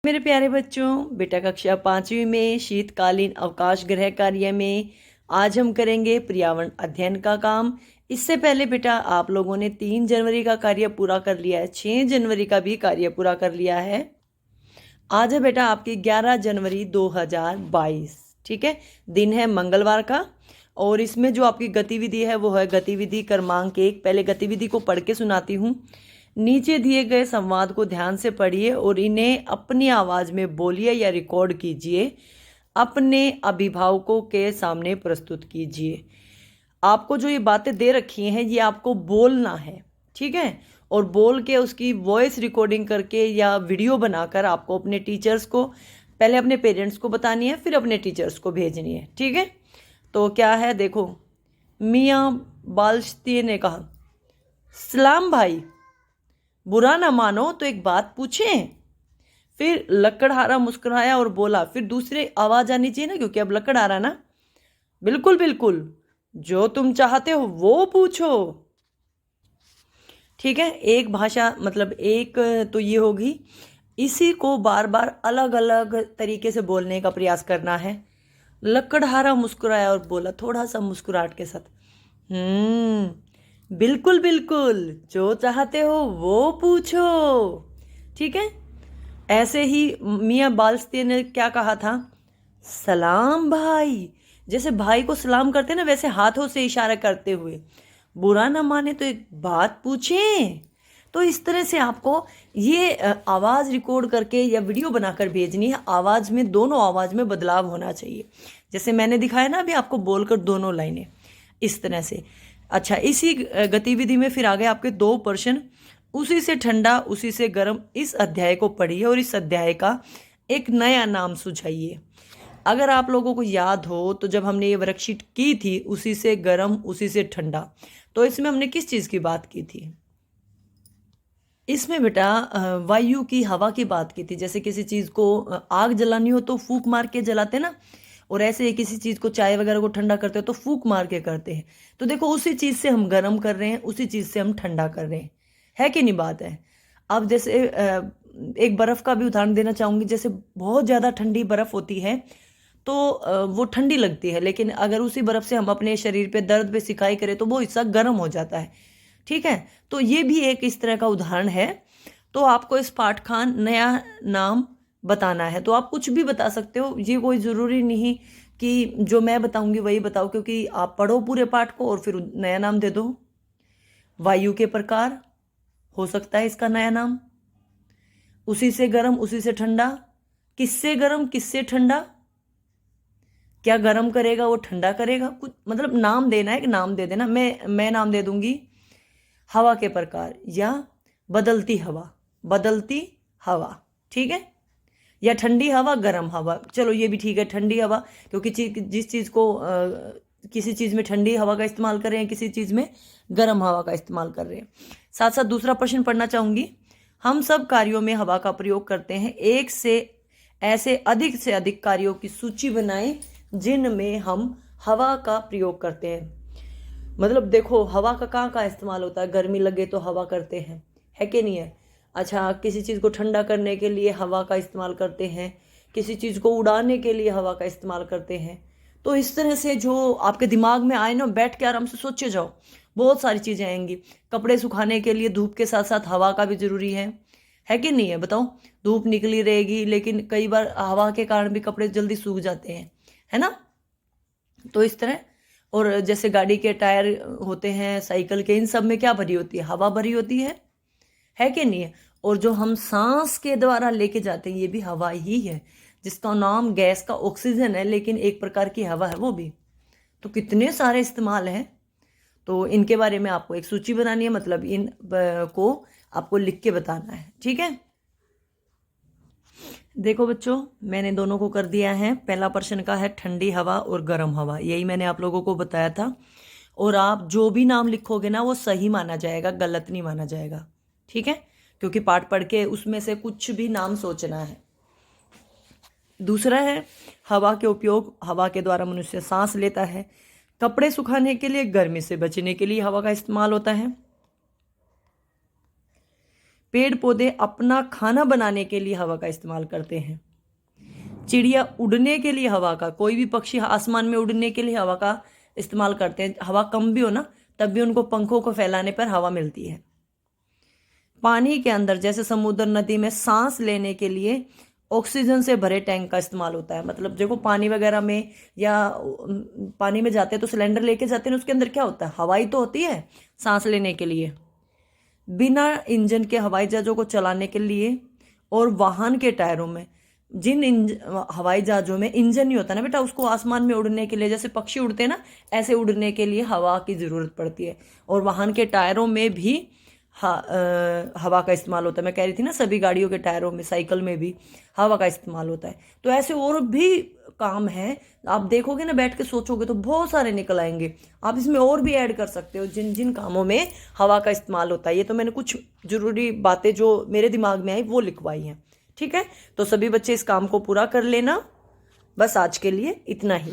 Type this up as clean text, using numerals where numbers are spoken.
मेरे प्यारे बच्चों, बेटा कक्षा 5वीं में शीतकालीन अवकाश गृह कार्य में आज हम करेंगे पर्यावरण अध्ययन का काम। इससे पहले बेटा आप लोगों ने 3 जनवरी का कार्य पूरा कर लिया है, 6 जनवरी का भी कार्य पूरा कर लिया है। आज है बेटा आपकी 11 जनवरी 2022, ठीक है। दिन है मंगलवार का और इसमें जो आपकी गतिविधि है वो है गतिविधि क्रमांक 1। पहले गतिविधि को पढ़ के सुनाती हूँ। नीचे दिए गए संवाद को ध्यान से पढ़िए और इन्हें अपनी आवाज़ में बोलिए या रिकॉर्ड कीजिए। अपने अभिभावकों के सामने प्रस्तुत कीजिए। आपको जो ये बातें दे रखी हैं ये आपको बोलना है, ठीक है। और बोल के उसकी वॉइस रिकॉर्डिंग करके या वीडियो बनाकर आपको अपने टीचर्स को, पहले अपने पेरेंट्स को बतानी है, फिर अपने टीचर्स को भेजनी है, ठीक है। तो क्या है देखो, मियाँ बाल्श्ती ने कहा, सलाम भाई, बुरा ना मानो तो एक बात पूछें। फिर लकड़हारा मुस्कुराया और बोला, फिर दूसरी आवाज़ आनी चाहिए ना, क्योंकि अब लकड़हारा ना। बिल्कुल बिल्कुल, जो तुम चाहते हो वो पूछो, ठीक है। एक भाषा मतलब एक तो ये होगी, इसी को बार बार अलग अलग तरीके से बोलने का प्रयास करना है। लकड़हारा मुस्कुराया और बोला थोड़ा सा मुस्कुराहट के साथ, बिल्कुल बिल्कुल, जो चाहते हो वो पूछो, ठीक है। ऐसे ही मियाँ बाल्स्ती ने क्या कहा था, सलाम भाई। जैसे भाई को सलाम करते ना, वैसे हाथों से इशारा करते हुए, बुरा ना माने तो एक बात पूछें। तो इस तरह से आपको ये आवाज़ रिकॉर्ड करके या वीडियो बनाकर भेजनी है। आवाज़ में, दोनों आवाज़ में बदलाव होना चाहिए, जैसे मैंने दिखाया ना अभी आपको बोलकर दोनों लाइनें, इस तरह से। अच्छा, इसी गतिविधि में फिर आगे आपके 2 प्रश्न, उसी से ठंडा उसी से गर्म, इस अध्याय को पढ़िए और इस अध्याय का एक नया नाम सुझाइए। अगर आप लोगों को याद हो तो जब हमने ये वर्कशीट की थी, उसी से गर्म उसी से ठंडा, तो इसमें हमने किस चीज़ की बात की थी? इसमें बेटा वायु की, हवा की बात की थी। जैसे किसी चीज़ को आग जलानी हो तो फूंक मार के जलाते ना, और ऐसे ही किसी चीज़ को, चाय वगैरह को ठंडा करते हो तो फूंक मार के करते हैं। तो देखो, उसी चीज़ से हम गर्म कर रहे हैं, उसी चीज़ से हम ठंडा कर रहे हैं, है कि नहीं बात है। अब जैसे एक बर्फ़ का भी उदाहरण देना चाहूँगी। जैसे बहुत ज़्यादा ठंडी बर्फ़ होती है तो वो ठंडी लगती है, लेकिन अगर उसी बर्फ़ से हम अपने शरीर पे दर्द पे सिकाई करें तो वो हिस्सा गर्म हो जाता है, ठीक है। तो ये भी एक इस तरह का उदाहरण है। तो आपको इस पाठखान नया नाम बताना है, तो आप कुछ भी बता सकते हो। ये कोई ज़रूरी नहीं कि जो मैं बताऊंगी वही बताओ, क्योंकि आप पढ़ो पूरे पाठ को और फिर नया नाम दे दो। वायु के प्रकार हो सकता है इसका नया नाम, उसी से गर्म उसी से ठंडा, किससे गर्म किससे ठंडा, क्या गर्म करेगा वो ठंडा करेगा, कुछ मतलब नाम देना है, कि नाम दे देना। मैं नाम दे दूंगी हवा के प्रकार, या बदलती हवा, बदलती हवा, ठीक है। या ठंडी हवा गर्म हवा, चलो ये भी ठीक है, ठंडी हवा, क्योंकि जिस चीज़ को किसी चीज़ में ठंडी हवा का इस्तेमाल कर रहे हैं, किसी चीज़ में गर्म हवा का इस्तेमाल कर रहे हैं। साथ साथ दूसरा प्रश्न पढ़ना चाहूँगी। हम सब कार्यों में हवा का प्रयोग करते हैं, एक से ऐसे अधिक से अधिक कार्यों की सूची बनाएं जिनमें हम हवा का प्रयोग करते हैं। मतलब देखो, हवा का कहाँ इस्तेमाल होता है, गर्मी लगे तो हवा करते हैं, है कि नहीं है। अच्छा, किसी चीज़ को ठंडा करने के लिए हवा का इस्तेमाल करते हैं, किसी चीज़ को उड़ाने के लिए हवा का इस्तेमाल करते हैं। तो इस तरह से जो आपके दिमाग में आए ना, बैठ के आराम से सोचे जाओ, बहुत सारी चीज़ें आएंगी। कपड़े सुखाने के लिए धूप के साथ साथ हवा का भी ज़रूरी है कि नहीं है, बताओ। धूप निकली रहेगी लेकिन कई बार हवा के कारण भी कपड़े जल्दी सूख जाते हैं, है ना। तो इस तरह, और जैसे गाड़ी के टायर होते हैं, साइकिल के, इन सब में क्या भरी होती है, हवा भरी होती है कि नहीं है। और जो हम सांस के द्वारा लेके जाते हैं ये भी हवा ही है, जिसका नाम गैस का ऑक्सीजन है, लेकिन एक प्रकार की हवा है वो भी। तो कितने सारे इस्तेमाल हैं, तो इनके बारे में आपको एक सूची बनानी है, मतलब इन को आपको लिख के बताना है, ठीक है। देखो बच्चों, मैंने दोनों को कर दिया है। पहला प्रश्न का है ठंडी हवा और गर्म हवा, यही मैंने आप लोगों को बताया था। और आप जो भी नाम लिखोगे ना वो सही माना जाएगा, गलत नहीं माना जाएगा, ठीक है, क्योंकि पाठ पढ़ के उसमें से कुछ भी नाम सोचना है। दूसरा है हवा के उपयोग, हवा के द्वारा मनुष्य सांस लेता है। कपड़े सुखाने के लिए, गर्मी से बचने के लिए हवा का इस्तेमाल होता है। पेड़ पौधे अपना खाना बनाने के लिए हवा का इस्तेमाल करते हैं। चिड़िया उड़ने के लिए हवा का, कोई भी पक्षी आसमान में उड़ने के लिए हवा का इस्तेमाल करते हैं। हवा कम भी हो ना तब भी उनको पंखों को फैलाने पर हवा मिलती है। पानी के अंदर जैसे समुद्र नदी में सांस लेने के लिए ऑक्सीजन से भरे टैंक का इस्तेमाल होता है। मतलब देखो पानी वगैरह में या पानी में जाते हैं तो सिलेंडर लेके जाते हैं, उसके अंदर क्या होता है, हवाई तो होती है सांस लेने के लिए। बिना इंजन के हवाई जहाज़ों को चलाने के लिए और वाहन के टायरों में, हवाई जहाज़ों में इंजन नहीं होता ना बेटा, उसको आसमान में उड़ने के लिए जैसे पक्षी उड़ते हैं ना, ऐसे उड़ने के लिए हवा की ज़रूरत पड़ती है। और वाहन के टायरों में भी हवा का इस्तेमाल होता है। मैं कह रही थी ना सभी गाड़ियों के टायरों में, साइकिल में भी हवा का इस्तेमाल होता है। तो ऐसे और भी काम है, आप देखोगे ना बैठ के सोचोगे तो बहुत सारे निकल आएंगे। आप इसमें और भी ऐड कर सकते हो जिन जिन कामों में हवा का इस्तेमाल होता है। ये तो मैंने कुछ ज़रूरी बातें जो मेरे दिमाग में आई वो लिखवाई हैं। ठीक है, तो सभी बच्चे इस काम को पूरा कर लेना। बस आज के लिए इतना ही।